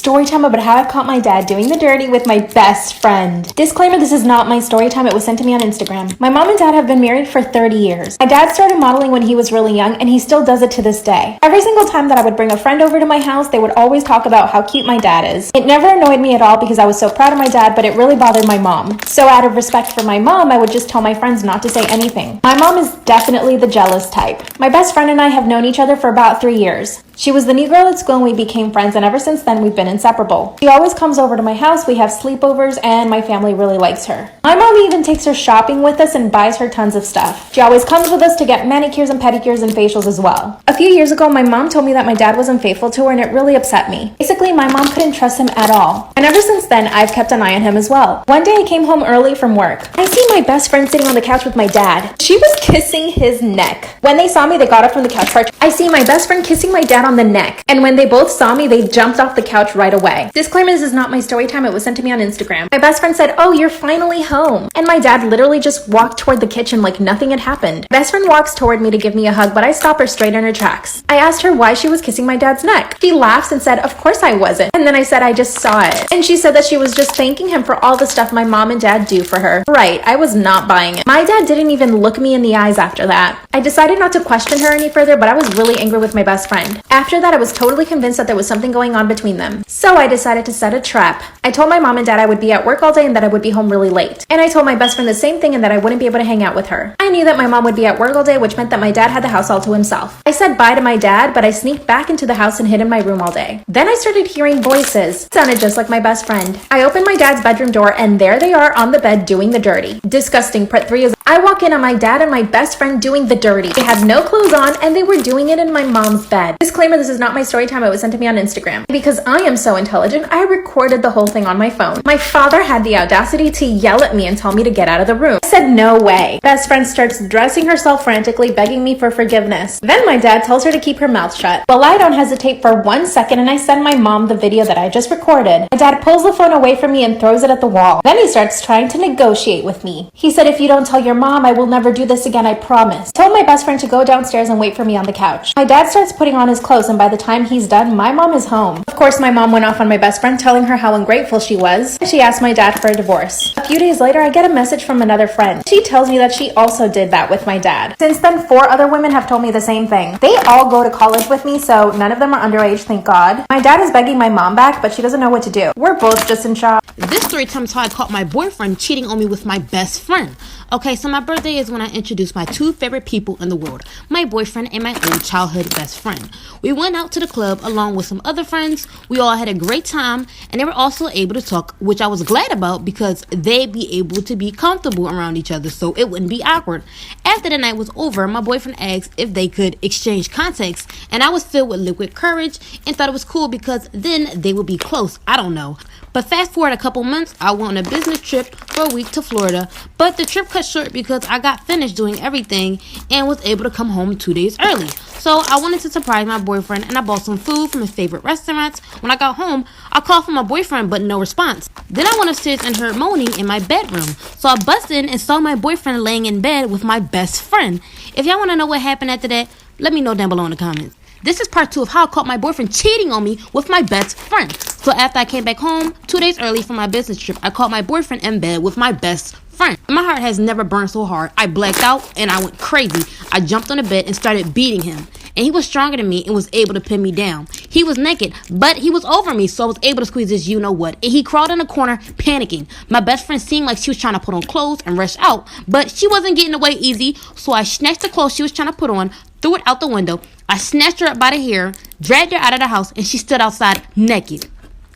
Story time about how I caught my dad doing the dirty with my best friend. Disclaimer, this is not my story time. It was sent to me on Instagram. My mom and dad have been married for 30 years. My dad started modeling when he was really young, and he still does it to this day. Every single time that I would bring a friend over to my house, they would always talk about how cute my dad is. It never annoyed me at all because I was so proud of my dad, but it really bothered my mom. So out of respect for my mom, I would just tell my friends not to say anything. My mom is definitely the jealous type. My best friend and I have known each other for about 3 years. She was the new girl at school and we became friends, and ever since then we've been inseparable. She always comes over to my house, we have sleepovers, and my family really likes her. My mom even takes her shopping with us and buys her tons of stuff. She always comes with us to get manicures and pedicures and facials as well. A few years ago, my mom told me that my dad was unfaithful to her, and it really upset me. Basically, my mom couldn't trust him at all. And ever since then, I've kept an eye on him as well. One day I came home early from work. I see my best friend sitting on the couch with my dad. She was kissing his neck. When they saw me, they got up from the couch. I see my best friend kissing my dad on the neck. And when they both saw me, they jumped off the couch right away. Disclaimer, this is not my story time. It was sent to me on Instagram. My best friend said, "Oh, you're finally home." And my dad literally just walked toward the kitchen like nothing had happened. Best friend walks toward me to give me a hug, but I stop her straight in her tracks. I asked her why she was kissing my dad's neck. She laughs and said, "Of course I wasn't." And then I said, "I just saw it." And she said that she was just thanking him for all the stuff my mom and dad do for her. Right, I was not buying it. My dad didn't even look me in the eyes after that. I decided not to question her any further, but I was really angry with my best friend. After that, I was totally convinced that there was something going on between them. So I decided to set a trap. I told my mom and dad I would be at work all day and that I would be home really late. And I told my best friend the same thing and that I wouldn't be able to hang out with her. I knew that my mom would be at work all day, which meant that my dad had the house all to himself. I said bye to my dad, but I sneaked back into the house and hid in my room all day. Then I started hearing voices. It sounded just like my best friend. I opened my dad's bedroom door and there they are on the bed doing the dirty. Disgusting. Part 3 is I walk in on my dad and my best friend doing the dirty. They had no clothes on and they were doing it in my mom's bed. Disclaimer, this is not my story time. It was sent to me on Instagram. Because I am so intelligent, I recorded the whole thing on my phone. My father had the audacity to yell at me and tell me to get out of the room. I said no way. Best friend starts dressing herself frantically, begging me for forgiveness. Then my dad tells her to keep her mouth shut. Well, I don't hesitate for 1 second and I send my mom the video that I just recorded. My dad pulls the phone away from me and throws it at the wall. Then he starts trying to negotiate with me. He said, "If you don't tell your mom, I will never do this again, I promise." I told my best friend to go downstairs and wait for me on the couch. My dad starts putting on his clothes, and by the time he's done, my mom is home. Of course, my mom went off on my best friend, telling her how ungrateful she was. She asked my dad for a divorce. A few days later, I get a message from another friend. She tells me that she also did that with my dad. Since then, 4 other women have told me the same thing. They all go to college with me, so none of them are underage, thank God. My dad is begging my mom back, but she doesn't know what to do. We're both just in shock. This story time is how I caught my boyfriend cheating on me with my best friend. Okay, so my birthday is when I introduced my 2 favorite people in the world, my boyfriend and my old childhood best friend. We went out to the club along with some other friends. We all had a great time, and they were also able to talk, which I was glad about because they'd be able to be comfortable around each other so it wouldn't be awkward. After the night was over, my boyfriend asked if they could exchange contacts, and I was filled with liquid courage and thought it was cool because then they would be close. I don't know. But fast forward a couple months, I went on a business trip for a week to Florida, but the trip cut short because I got finished doing everything and was able to come home 2 days early. So I wanted to surprise my boyfriend and I bought some food from his favorite restaurants. When I got home, I called for my boyfriend but no response. Then I went upstairs and heard moaning in my bedroom. So I busted in and saw my boyfriend laying in bed with my best friend. If y'all want to know what happened after that, let me know down below in the comments. This is part 2 of how I caught my boyfriend cheating on me with my best friend. So after I came back home 2 days early from my business trip, I caught my boyfriend in bed with my best friend. My heart has never burned so hard. I blacked out and I went crazy. I jumped on the bed and started beating him. And he was stronger than me and was able to pin me down. He was naked, but he was over me, so I was able to squeeze his you-know-what. And he crawled in a corner, panicking. My best friend seemed like she was trying to put on clothes and rush out, but she wasn't getting away easy, so I snatched the clothes she was trying to put on, threw it out the window. I snatched her up by the hair, dragged her out of the house, and she stood outside naked.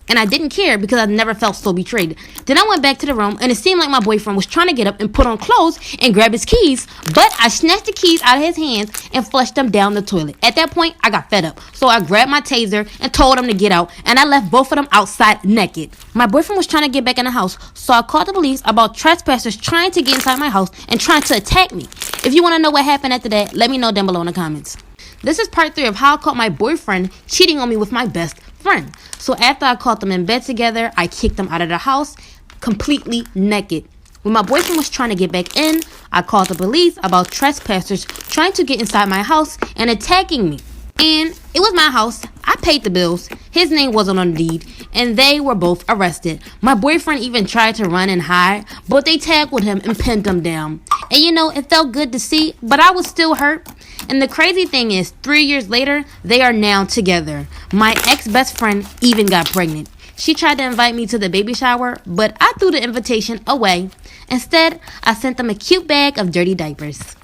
And I didn't care because I never felt so betrayed. Then I went back to the room and it seemed like my boyfriend was trying to get up and put on clothes and grab his keys, but I snatched the keys out of his hands and flushed them down the toilet. At that point, I got fed up. So I grabbed my taser and told him to get out, and I left both of them outside naked. My boyfriend was trying to get back in the house, so I called the police about trespassers trying to get inside my house and trying to attack me. If you want to know what happened after that, let me know down below in the comments. This is part 3 of how I caught my boyfriend cheating on me with my best friend. So after I caught them in bed together, I kicked them out of the house completely naked. When my boyfriend was trying to get back in, I called the police about trespassers trying to get inside my house and attacking me. And it was my house. I paid the bills. His name wasn't on the deed, and they were both arrested. My boyfriend even tried to run and hide, but they tackled him and pinned him down. And it felt good to see, but I was still hurt. And the crazy thing is, 3 years later, they are now together. My ex-best friend even got pregnant. She tried to invite me to the baby shower, but I threw the invitation away. Instead, I sent them a cute bag of dirty diapers.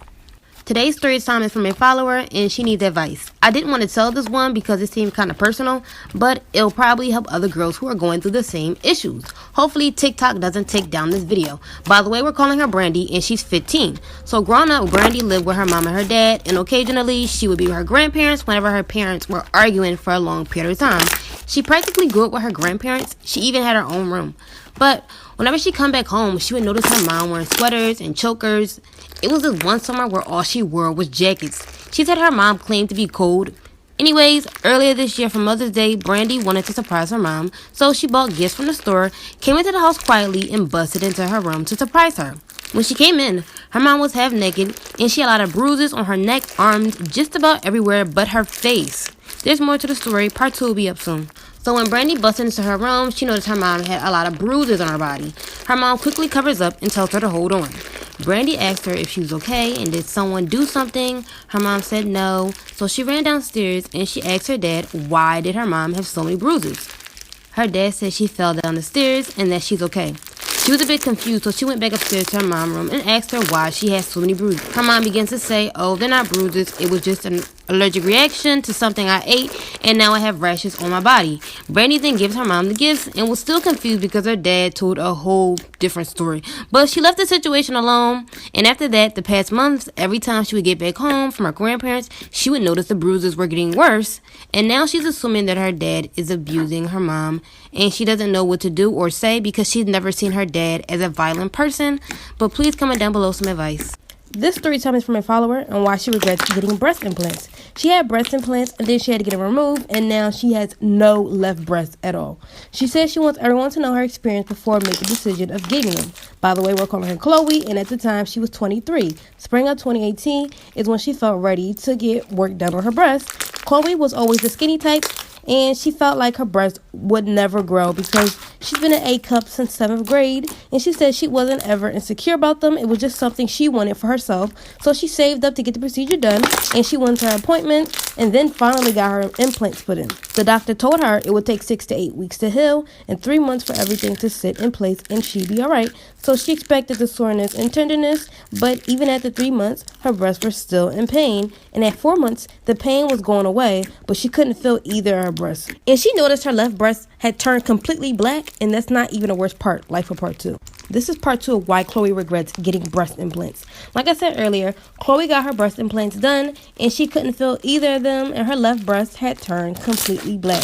Today's story time is from a follower, and she needs advice. I didn't want to tell this one because it seemed kind of personal, but it'll probably help other girls who are going through the same issues. Hopefully, TikTok doesn't take down this video. By the way, we're calling her Brandy, and she's 15. So growing up, Brandy lived with her mom and her dad, and occasionally she would be with her grandparents whenever her parents were arguing for a long period of time. She practically grew up with her grandparents. She even had her own room. But whenever she come back home, she would notice her mom wearing sweaters and chokers. It was this one summer where all she wore was jackets. She said her mom claimed to be cold. Anyways, earlier this year for Mother's Day, Brandy wanted to surprise her mom, so she bought gifts from the store, came into the house quietly, and busted into her room to surprise her. When she came in, her mom was half naked, and she had a lot of bruises on her neck, arms, just about everywhere but her face. There's more to the story. Part 2 will be up soon. So when Brandy busted into her room, she noticed her mom had a lot of bruises on her body. Her mom quickly covers up and tells her to hold on. Brandy asked her if she was okay and did someone do something. Her mom said no, so she ran downstairs and she asked her dad why did her mom have so many bruises. Her dad said she fell down the stairs and that she's okay. She was a bit confused, so she went back upstairs to her mom's room and asked her why she had so many bruises. Her mom began to say, oh, they're not bruises. It was just an allergic reaction to something I ate, and now I have rashes on my body. Brandy then gives her mom the gifts and was still confused because her dad told a whole different story. But she left the situation alone, and after that, the past months, every time she would get back home from her grandparents, she would notice the bruises were getting worse, and now she's assuming that her dad is abusing her mom, and she doesn't know what to do or say because she's never seen her dad as a violent person. But please comment down below some advice. This story time is from a follower on why she regrets getting breast implants. She had breast implants and then she had to get them removed, and now she has no left breast at all. She says she wants everyone to know her experience before making the decision of getting them. By the way, we're calling her Chloe, and at the time she was 23. Spring of 2018 is when she felt ready to get work done on her breast. Chloe was always the skinny type, and she felt like her breast would never grow because she's been an A cup since 7th grade, and she said she wasn't ever insecure about them. It was just something she wanted for herself. So she saved up to get the procedure done, and she went to her appointment and then finally got her implants put in. The doctor told her it would take 6 to 8 weeks to heal and 3 months for everything to sit in place, and she'd be all right. So she expected the soreness and tenderness, but even at the 3 months, her breasts were still in pain, and at 4 months, the pain was going away, but she couldn't feel either of her breasts. And she noticed her left breast had turned completely black, and that's not even the worst part, like for part 2. This is part 2 of why Chloe regrets getting breast implants. Like I said earlier, Chloe got her breast implants done, and she couldn't feel either of them, and her left breast had turned completely black.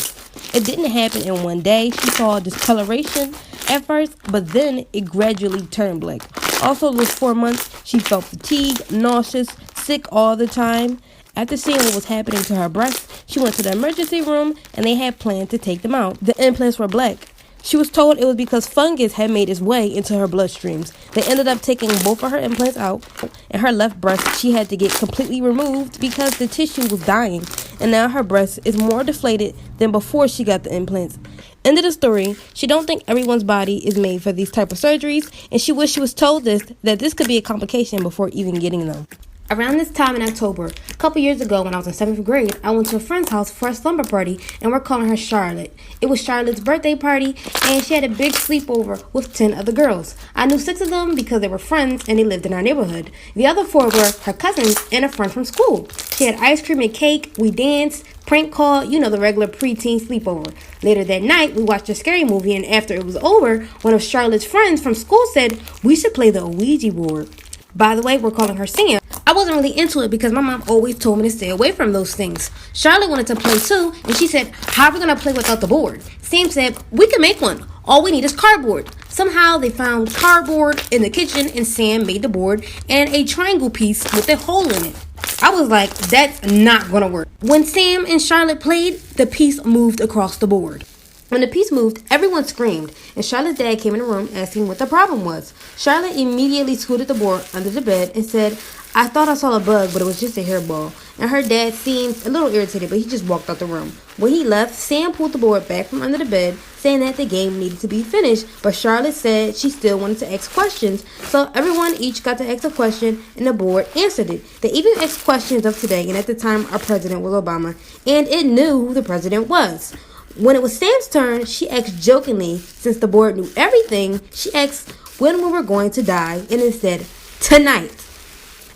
It didn't happen in one day. She saw discoloration at first, but then it gradually turned black. Also, those 4 months, she felt fatigued, nauseous, sick all the time. After seeing what was happening to her breasts, she went to the emergency room, and they had planned to take them out. The implants were black. She was told it was because fungus had made its way into her bloodstreams. They ended up taking both of her implants out, and her left breast she had to get completely removed because the tissue was dying, and now her breast is more deflated than before she got the implants. End of the story. She don't think everyone's body is made for these type of surgeries, and she wished she was told that this could be a complication before even getting them. Around this time in October, a couple years ago when I was in 7th grade, I went to a friend's house for a slumber party, and we're calling her Charlotte. It was Charlotte's birthday party, and she had a big sleepover with 10 other girls. I knew 6 of them because they were friends and they lived in our neighborhood. The other 4 were her cousins and a friend from school. She had ice cream and cake, we danced, prank called, the regular preteen sleepover. Later that night, we watched a scary movie, and after it was over, one of Charlotte's friends from school said, we should play the Ouija board. By the way, we're calling her Sam. I wasn't really into it because my mom always told me to stay away from those things. Charlotte wanted to play too, and she said, how are we going to play without the board? Sam said, we can make one. All we need is cardboard. Somehow they found cardboard in the kitchen, and Sam made the board and a triangle piece with a hole in it. I was like, that's not going to work. When Sam and Charlotte played, the piece moved across the board. When the piece moved, everyone screamed, and Charlotte's dad came in the room asking what the problem was. Charlotte immediately scooted the board under the bed and said, I thought I saw a bug, but it was just a hairball. And her dad seemed a little irritated, but he just walked out the room. When he left, Sam pulled the board back from under the bed, saying that the game needed to be finished, but Charlotte said she still wanted to ask questions. So everyone each got to ask a question, and the board answered it. They even asked questions of today, and at the time, our president was Obama, and it knew who the president was. When it was Sam's turn, she asked jokingly, since the board knew everything, she asked when we were going to die, and it said, tonight.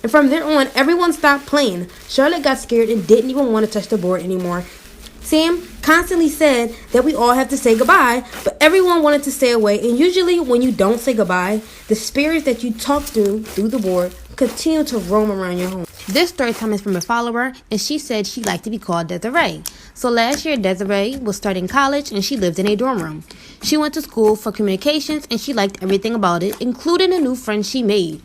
And from there on, everyone stopped playing. Charlotte got scared and didn't even want to touch the board anymore. Sam constantly said that we all have to say goodbye, but everyone wanted to stay away. And usually when you don't say goodbye, the spirits that you talk to through the board continue to roam around your home. This story time is from a follower, and she said she liked to be called Desiree. So last year, Desiree was starting college, and she lived in a dorm room. She went to school for communications, and she liked everything about it, including a new friend she made.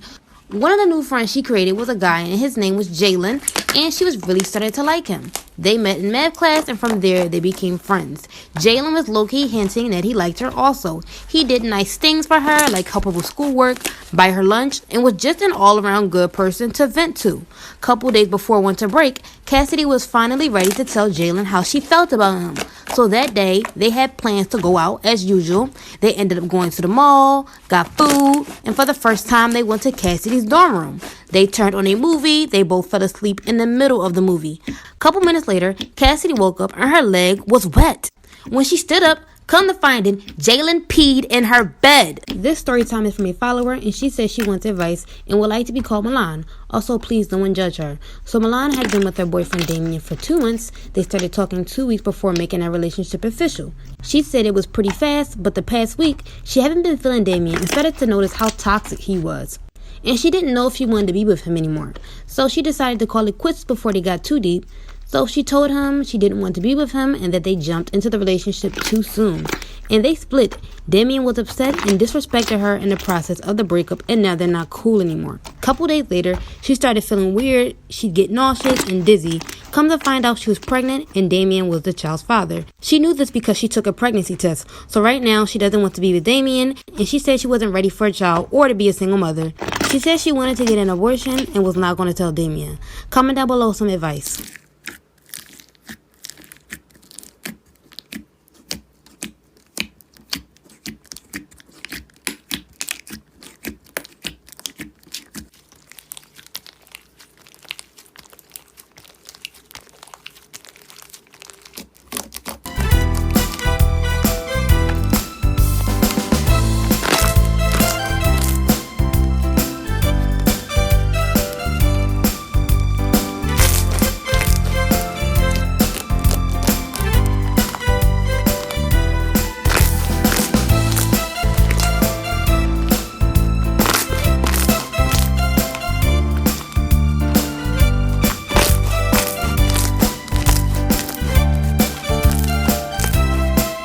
One of the new friends she created was a guy, and his name was Jalen, and she was really starting to like him. They met in math class, and from there, they became friends. Jalen was low-key hinting that he liked her also. He did nice things for her, like help her with schoolwork, buy her lunch, and was just an all-around good person to vent to. Couple days before winter break, Cassidy was finally ready to tell Jalen how she felt about him. So that day, they had plans to go out as usual. They ended up going to the mall, got food, and for the first time, they went to Cassidy's dorm room. They turned on a movie. They both fell asleep in the middle of the movie. Couple minutes later, Cassidy woke up and her leg was wet. When she stood up, come to find it, Jalen peed in her bed. This story time is from a follower, and she says she wants advice and would like to be called Milan. Also, please no one judge her. So Milan had been with her boyfriend Damien for 2 months. They started talking 2 weeks before making their relationship official. She said it was pretty fast, but the past week, she hadn't been feeling Damien and started to notice how toxic he was. And she didn't know if she wanted to be with him anymore. So she decided to call it quits before they got too deep. So she told him she didn't want to be with him and that they jumped into the relationship too soon. And they split. Damien was upset and disrespected her in the process of the breakup, and now they're not cool anymore. Couple days later, she started feeling weird. She'd get nauseous and dizzy. Come to find out she was pregnant and Damien was the child's father. She knew this because she took a pregnancy test. So right now, she doesn't want to be with Damien, and she said she wasn't ready for a child or to be a single mother. She said she wanted to get an abortion and was not going to tell Damien. Comment down below some advice.